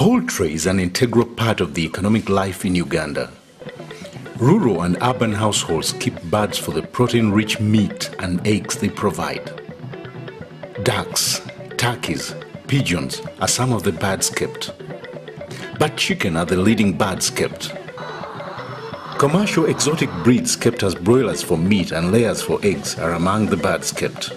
Poultry is an integral part of the economic life in Uganda. Rural and urban households keep birds for the protein-rich meat and eggs they provide. Ducks, turkeys, pigeons are some of the birds kept. But chicken are the leading birds kept. Commercial exotic breeds kept as broilers for meat and layers for eggs are among the birds kept.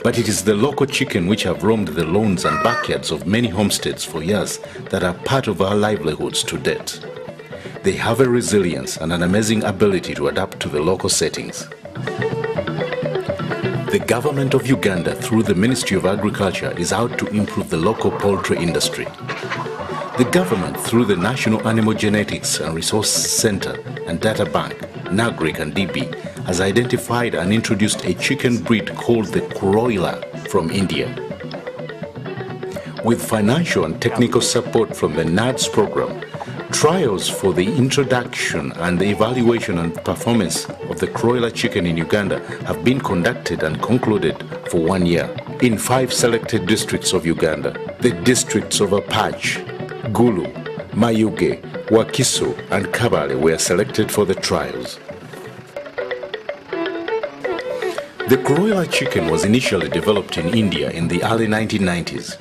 But it is the local chicken which have roamed the lawns and backyards of many homesteads for years that are part of our livelihoods to date. They have a resilience and an amazing ability to adapt to the local settings. The government of Uganda, through the Ministry of Agriculture, is out to improve the local poultry industry. The government, through the National Animal Genetics and Resource Center and Data Bank, NAGRIC and DB, has identified and introduced a chicken breed called the Kuroiler from India. With financial and technical support from the NADS program, trials for the introduction and the evaluation and performance of the Kuroiler chicken in Uganda have been conducted and concluded for 1 year in 5 selected districts of Uganda. The districts of Apache, Gulu, Mayuge, Wakiso and Kabale were selected for the trials. The Kuroiler chicken was initially developed in India in the early 1990s.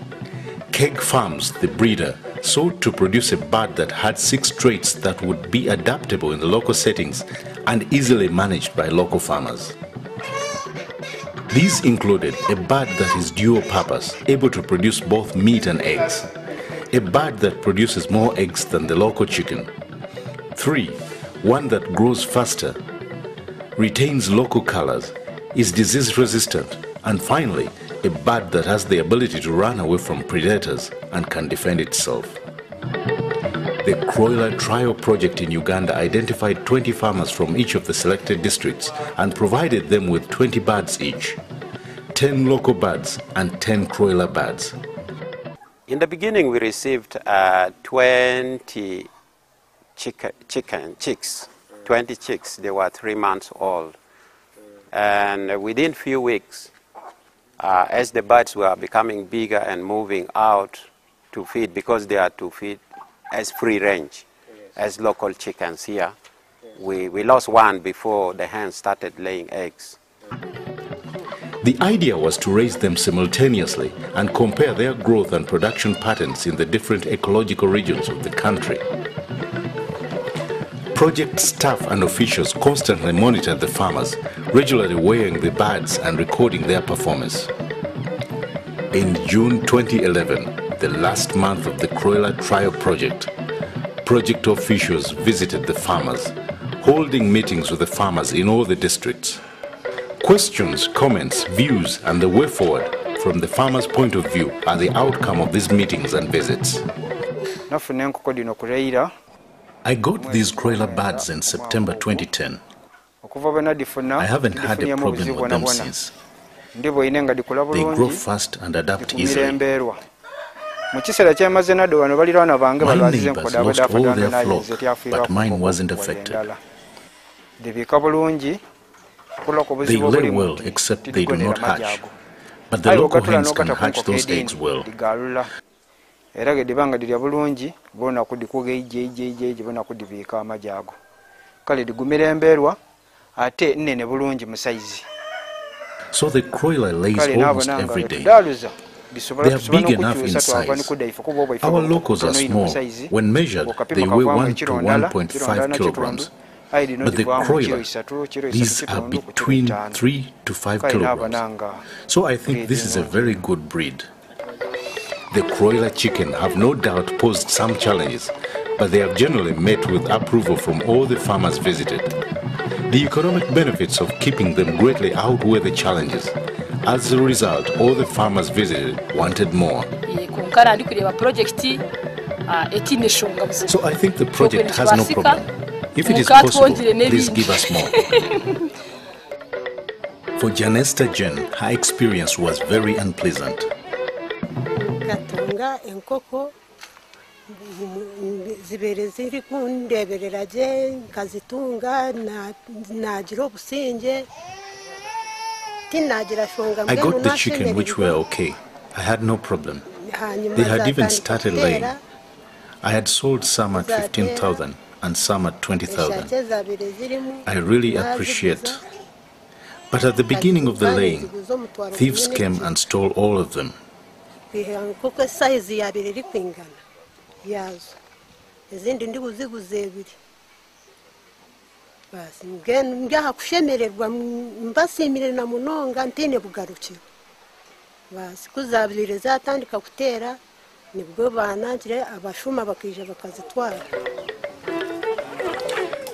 Keggfarms, the breeder, sought to produce a bird that had 6 traits that would be adaptable in the local settings and easily managed by local farmers. These included a bird that is dual purpose, able to produce both meat and eggs, a bird that produces more eggs than the local chicken, 3, one that grows faster, retains local colors, is disease resistant, and finally, a bird that has the ability to run away from predators and can defend itself. The Kuroiler trial project in Uganda identified 20 farmers from each of the selected districts and provided them with 20 birds each, 10 local birds and 10 Kuroiler birds. In the beginning, we received 20 chicks, 20 chicks. They were 3 months old. And within few weeks, as the birds were becoming bigger and moving out to feed, because they are to feed as free range, as local chickens here, we lost one before the hens started laying eggs. The idea was to raise them simultaneously and compare their growth and production patterns in the different ecological regions of the country. Project staff and officials constantly monitored the farmers, regularly weighing the birds and recording their performance. In June 2011, the last month of the Kuroiler trial project, project officials visited the farmers, holding meetings with the farmers in all the districts. Questions, comments, views, and the way forward from the farmer's point of view are the outcome of these meetings and visits. I got these Kuroiler birds in September 2010. I haven't had a problem with them since. They grow fast and adapt easily. My neighbors lost all their flock, but mine wasn't affected. They lay well, except they do not hatch. But the local hens can hatch those eggs well. So the Kuroiler lays almost every day. They are big enough in size. Our locals are small. When measured, they weigh 1 to 1.5 kilograms. But the Kuroiler, these are between 3 to 5 kilograms. So I think this is a very good breed. The Kuroiler chicken have no doubt posed some challenges, but they have generally met with approval from all the farmers visited. The economic benefits of keeping them greatly outweigh the challenges. As a result, all the farmers visited wanted more. So I think the project has no problem. If it is possible, please give us more. For Janesta Jen, her experience was very unpleasant. I got the chicken which were okay. I had no problem. They had even started laying. I had sold some at 15,000 and some at 20,000. I really appreciate. But at the beginning of the laying, thieves came and stole all of them.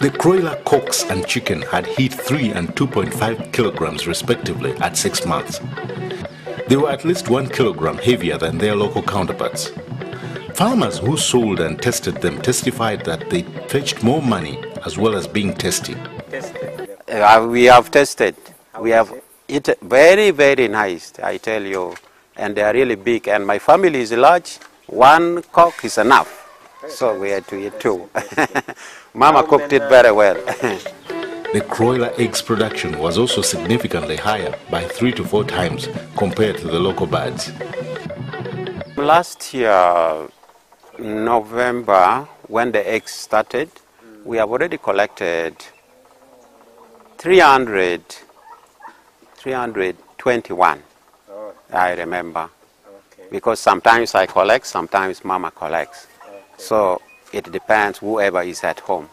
The Kuroiler cocks and chicken had hit 3 and 2.5 kilograms respectively at 6 months. They were at least 1 kilogram heavier than their local counterparts. Farmers who sold and tested them testified that they fetched more money as well as being tasty. We have tested. We have eaten very, very nice, I tell you. And they are really big. And my family is large. 1 cock is enough. So we had to eat 2. Mama cooked it very well. The Kuroiler eggs production was also significantly higher by 3 to 4 times compared to the local birds. Last year, November, when the eggs started, we have already collected 321, I remember. Because sometimes I collect, sometimes Mama collects. So it depends whoever is at home.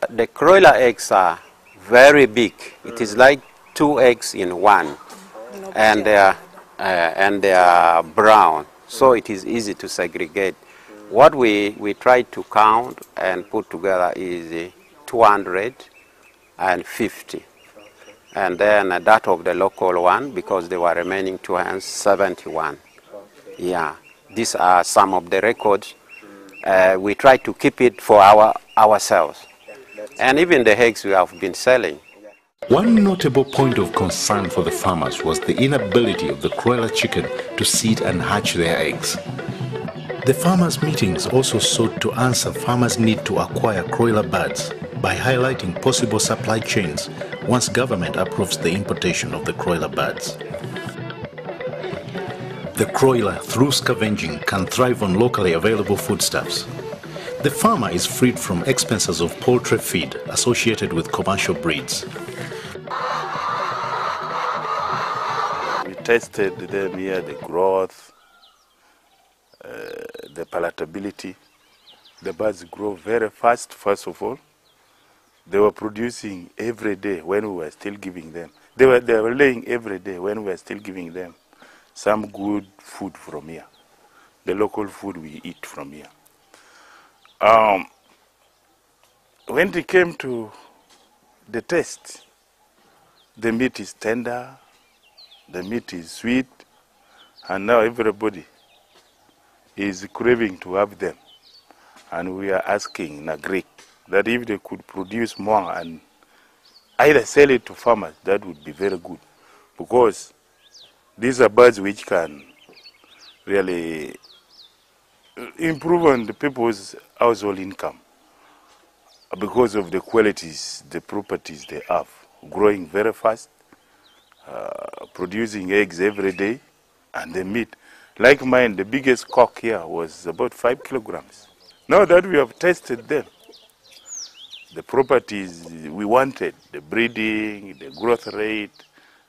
The Kuroiler eggs are very big. It is like 2 eggs in 1, and they are brown. So it is easy to segregate. What we try to count and put together is 250. And then that of the local one, because they were remaining 271. Yeah, these are some of the records. We try to keep it for ourselves. And even the eggs we have been selling. One notable point of concern for the farmers was the inability of the Kuroiler chicken to seed and hatch their eggs. The farmers' meetings also sought to answer farmers' need to acquire Kuroiler birds by highlighting possible supply chains once government approves the importation of the Kuroiler birds. The Kuroiler, through scavenging, can thrive on locally available foodstuffs. The farmer is freed from expenses of poultry feed associated with commercial breeds. We tested them here, the growth, the palatability. The birds grow very fast, first of all. They were producing every day when we were still giving them. They were laying every day when we were still giving them some good food from here. The local food we eat from here. When it came to the taste, the meat is tender, the meat is sweet, and now everybody is craving to have them. And we are asking in Greek that if they could produce more and either sell it to farmers, that would be very good. Because these are birds which can really improve on the people's household income because of the qualities, the properties they have. Growing very fast, producing eggs every day, and the meat. Like mine, the biggest cock here was about 5 kilograms. Now that we have tested them, the properties we wanted, the breeding, the growth rate,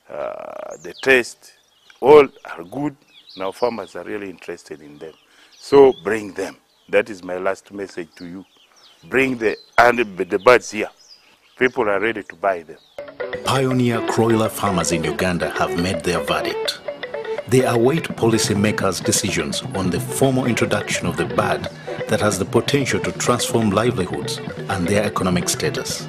the taste, all are good. Now farmers are really interested in them. So bring them. That is my last message to you. Bring the birds here. People are ready to buy them. Pioneer Kuroiler farmers in Uganda have made their verdict. They await policymakers' decisions on the formal introduction of the bird that has the potential to transform livelihoods and their economic status.